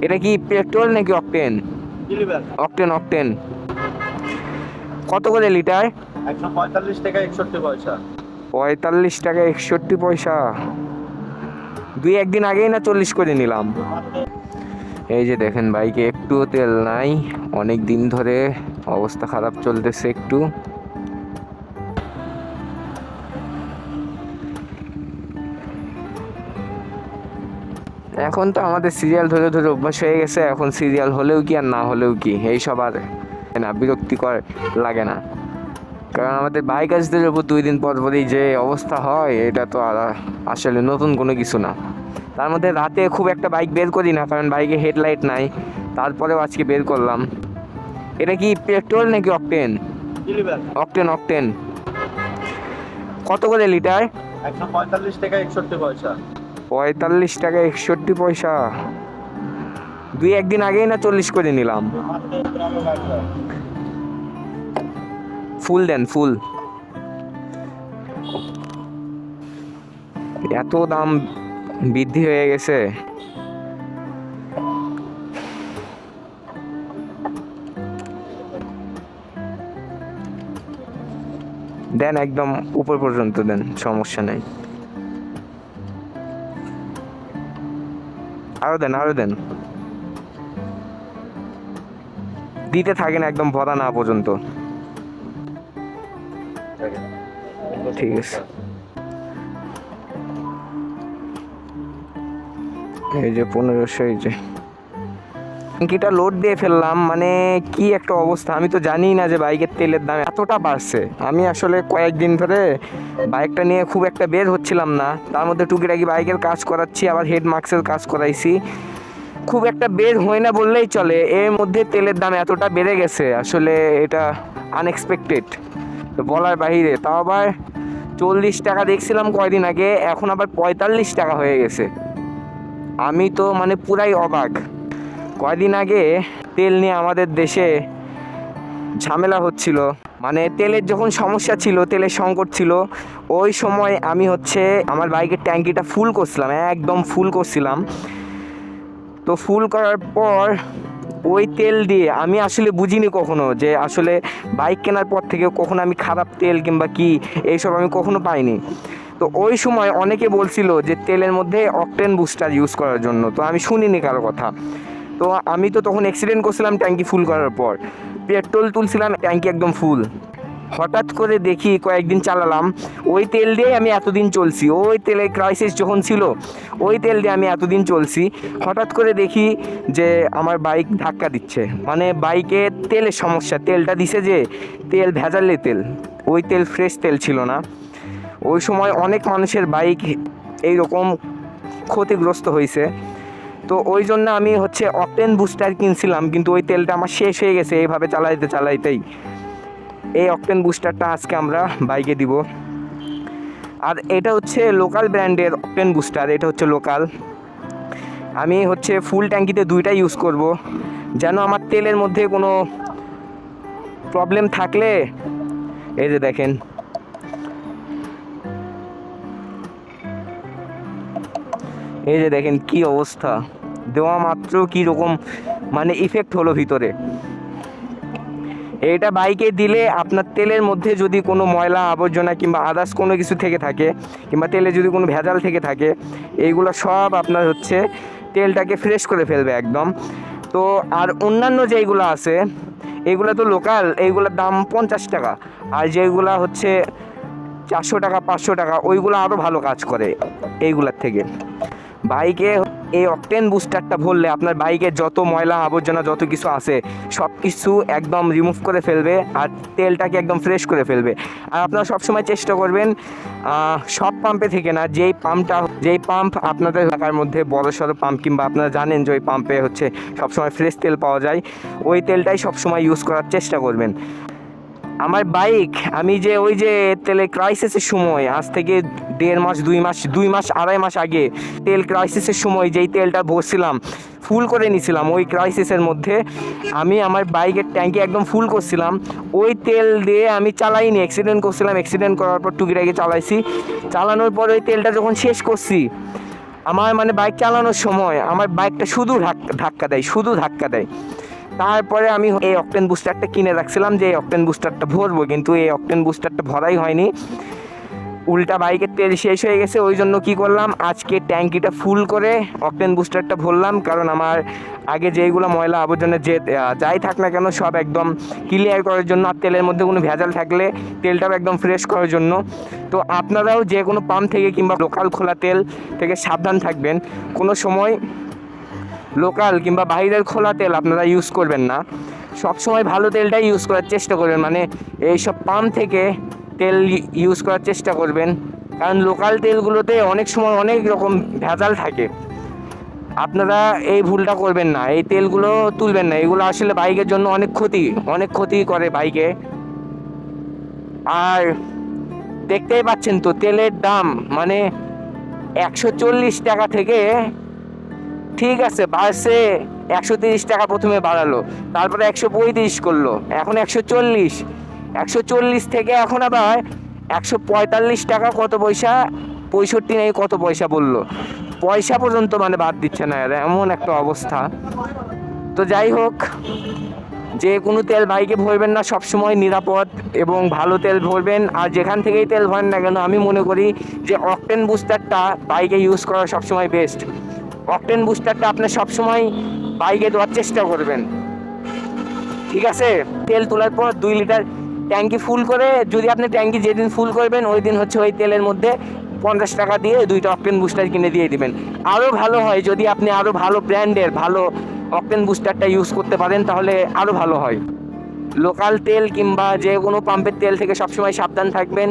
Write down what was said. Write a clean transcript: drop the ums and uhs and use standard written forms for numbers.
এটা কি পেট্রোল নাকি অকটেন? Octane octane. কত করে লিটার? 145 টাকা 61 পয়সা। 45 টাকা 61 পয়সা। দুই একদিন আগেই না 40 করে নিলাম। এই যে দেখেন বাইকে একটুও তেল নাই, অনেক দিন ধরে অবস্থা খারাপ চলতেছে একটু। এখন তো আমাদের সিরিয়াল ধরে ধরে অভ্যাস হয়ে গেছে, এখন সিরিয়াল হলেও কি আর না হলেও কি এইসব আর না বিরক্তিকর লাগে না। কারণ আমাদের বাইক আসদের উপর 2 দিন পর পরই যে অবস্থা হয় এটা তো আর আসলে নতুন কোনো কিছু না। তার মধ্যে রাতে খুব একটা বাইক বের করি না, কারণ বাইকে হেডলাইট নাই, তারপরেও আজকে বের করলাম। এটা কি পেট্রোল নাকি অকটেন? Octane octane. কত করে লিটার? 145 টাকা 61 পয়সা। 45 টাকা 61 পয়সা। দুই একদিন আগেই না 40 করে নিলাম। ফুল দেন ফুল। এত দাম বৃদ্ধি হয়ে গেছে। দেন একদম উপর পর্যন্ত দেন, সমস্যা নেই। আরো দেন আরো দেন, দিতে থাকেন একদম ভরা না পর্যন্ত। ঠিক আছে। এই যে 1500, এই যে ট্যাঙ্কিটা লোড দিয়ে ফেললাম, মানে কি একটা অবস্থা। আমি তো জানি না যে বাইকের তেলের দাম এতটা বাড়ছে। আমি আসলে কয়েকদিন ধরে বাইকটা নিয়ে খুব একটা বের হচ্ছিলাম না, তার মধ্যে টুকিটাকি বাইকের কাজ করাচ্ছি, আবার হেড মাস্কের কাজ করাইছি, খুব একটা বের হয় না বললেই চলে। এর মধ্যে তেলের দাম এতটা বেড়ে গেছে, আসলে এটা আনএক্সপেক্টেড, বলার বাহিরে। তাও আবার 40 টাকা দেখছিলাম কয়দিন আগে, এখন আবার 45 টাকা হয়ে গেছে। আমি তো মানে পুরাই অবাক। কয়দিন আগে তেল নিয়ে আমাদের দেশে ঝামেলা হচ্ছিল, মানে তেলের যখন সমস্যা ছিল, তেলের সংকট ছিল, ওই সময় আমি হচ্ছে আমার বাইকের ট্যাঙ্কিটা ফুল করছিলাম, একদম ফুল করছিলাম। তো ফুল করার পর ওই তেল দিয়ে আমি আসলে বুঝিনি কখনো যে আসলে বাইক কেনার পর থেকে কখনো আমি খারাপ তেল কিংবা কি এইসব আমি কখনো পাইনি। তো ওই সময় অনেকে বলছিল যে তেলের মধ্যে অকটেন বুস্টার ইউজ করার জন্য, তো আমি শুনিনি কারো কথা। তো আমি তো তখন অ্যাক্সিডেন্ট করছিলাম ট্যাঙ্কি ফুল করার পর, পেট্রোল তুলছিলাম, ট্যাঙ্কি একদম ফুল। হঠাৎ করে দেখি কয়েকদিন চালালাম, ওই তেল দিয়ে আমি এতদিন চলছি, ওই তেলের ক্রাইসিস যখন ছিল ওই তেল দিয়ে আমি এতদিন চলছি। হঠাৎ করে দেখি যে আমার বাইক ধাক্কা দিচ্ছে, মানে বাইকে তেলের সমস্যা। তেলটা দিছে যে তেল ভেজালে তেল, ওই তেল ফ্রেশ তেল ছিল না। ওই সময় অনেক মানুষের বাইক এইরকম ক্ষতিগ্রস্ত হয়েছে। তো ওই জন্য আমি হচ্ছে অকটেন বুস্টার কিনছিলাম, কিন্তু ওই তেলটা আমার শেষ হয়ে গেছে এইভাবে চালাইতে চালাইতেই। এই অকটেন বুস্টারটা আজকে আমরা বাইকে দিব। আর এটা হচ্ছে লোকাল ব্র্যান্ডের অকটেন বুস্টার, এটা হচ্ছে লোকাল। আমি হচ্ছে ফুল ট্যাঙ্কিতে দুইটা ইউজ করব, যেন আমার তেলের মধ্যে কোনো প্রবলেম থাকলে, এই যে দেখেন, এই যে দেখেন কি অবস্থা, দেওয়া মাত্র কি রকম মানে ইফেক্ট হলো ভিতরে। এটা বাইকে দিলে আপনার তেলের মধ্যে যদি কোনো ময়লা আবর্জনা কিংবা আদার্স কোনো কিছু থেকে থাকে, কিংবা তেলে যদি কোনো ভেজাল থেকে থাকে, এইগুলো সব আপনার হচ্ছে তেলটাকে ফ্রেশ করে ফেলবে একদম। তো আর অন্যান্য যেইগুলো আছে এইগুলো তো লোকাল, এইগুলোর দাম 50 টাকা, আর যেইগুলো হচ্ছে 400 টাকা 500 টাকা, ওইগুলো আরও ভালো কাজ করে এইগুলার থেকে। বাইকে এই অকটেন বুস্টারটা ভরলে আপনার বাইকে যত ময়লা আবর্জনা যত কিছু আছে সব কিছু একদম রিমুভ করে ফেলবে, আর তেলটাকে একদম ফ্রেশ করে ফেলবে। আর আপনারা সবসময় চেষ্টা করবেন সব পাম্পে থেকে না, যেই পাম্প আপনাদের এলাকার মধ্যে বড় সড়ো পাম্প, কিংবা আপনারা জানেন যে ওই পাম্পে হচ্ছে সবসময় ফ্রেশ তেল পাওয়া যায়, ওই তেলটাই সবসময় ইউজ করার চেষ্টা করবেন। আমার বাইক আমি যে ওই যে তেলের ক্রাইসিসের সময়, আজ থেকে 1.5 মাস 2 মাস 2.5 মাস আগে তেল ক্রাইসিসের সময় যেই তেলটা ভরছিলাম, ফুল করে নিয়েছিলাম, ওই ক্রাইসিসের মধ্যে আমি আমার বাইকের ট্যাঙ্কি একদম ফুল করছিলাম। ওই তেল দিয়ে আমি চালাইনি, অ্যাক্সিডেন্ট করছিলাম, অ্যাক্সিডেন্ট করার পর টুকিটাকি চালাইছি। চালানোর পর ওই তেলটা যখন শেষ করছি, আমার মানে বাইক চালানোর সময় আমার বাইকটা শুধু ধাক্কা দেয়, শুধু ধাক্কা দেয়। তারপরে আমি এই অকটেন বুস্টারটা কিনে রাখছিলাম যে এই অকটেন বুস্টারটা ভরবো, কিন্তু এই অকটেন বুস্টারটা ভরাই হয়নি। উল্টা বাইকের তেল শেষ হয়ে গেছে, ওই জন্য কী করলাম, আজকে ট্যাঙ্কিটা ফুল করে অকটেন বুস্টারটা ভরলাম। কারণ আমার আগে যেইগুলো ময়লা আবর্জনা যাই থাক না কেন সব একদম ক্লিয়ার করার জন্য, আর তেলের মধ্যে কোনো ভেজাল থাকলে তেলটাও একদম ফ্রেশ করার জন্য। তো আপনারাও যে কোনো পাম্প থেকে কিংবা লোকাল খোলা তেল থেকে সাবধান থাকবেন। কোনো সময় লোকাল কিংবা বাইরের খোলা তেল আপনারা ইউজ করবেন না, সবসময় ভালো তেলটাই ইউজ করার চেষ্টা করবেন। মানে এইসব পাম্প থেকে তেল ইউজ করার চেষ্টা করবেন, কারণ লোকাল তেলগুলোতে অনেক সময় অনেক রকম ভেজাল থাকে। আপনারা এই ভুলটা করবেন না, এই তেলগুলো তুলবেন না, এগুলো আসলে বাইকের জন্য অনেক ক্ষতি করে বাইকে। আর দেখতেই পাচ্ছেন তো তেলের দাম মানে 140 টাকা থেকে ঠিক আছে বাড়ছে, 130 টাকা প্রথমে বাড়ালো, তারপরে 135 করলো, এখন 140 থেকে এখন আবার 145 টাকা কত পয়সা, 65 নেই কত পয়সা বললো, পয়সা পর্যন্ত মানে বাদ দিচ্ছে না, এমন একটা অবস্থা। তো যাই হোক, যে কোনো তেল বাইকে ভরবেন না, সবসময় নিরাপদ এবং ভালো তেল ভরবেন। আর যেখান থেকেই তেল ভরেন না কেন, আমি মনে করি যে অকটেন বুস্টারটা বাইকে ইউজ করা সবসময় বেস্ট। অকটেন বুস্টারটা আপনি সবসময় বাইকে দেওয়ার চেষ্টা করবেন, ঠিক আছে? তেল তোলার পর 2 লিটার ট্যাঙ্কি ফুল করে, যদি আপনি ট্যাঙ্কি যেদিন ফুল করবেন ওই দিন হচ্ছে ওই তেলের মধ্যে 50 টাকা দিয়ে 2টা অকটেন বুস্টার কিনে দিয়ে দিবেন। আরও ভালো হয় যদি আপনি আরও ভালো ব্র্যান্ডের ভালো অকটেন বুস্টারটা ইউজ করতে পারেন, তাহলে আরও ভালো হয়। লোকাল তেল কিংবা যে কোনো পাম্পের তেল থেকে সবসময় সাবধান থাকবেন।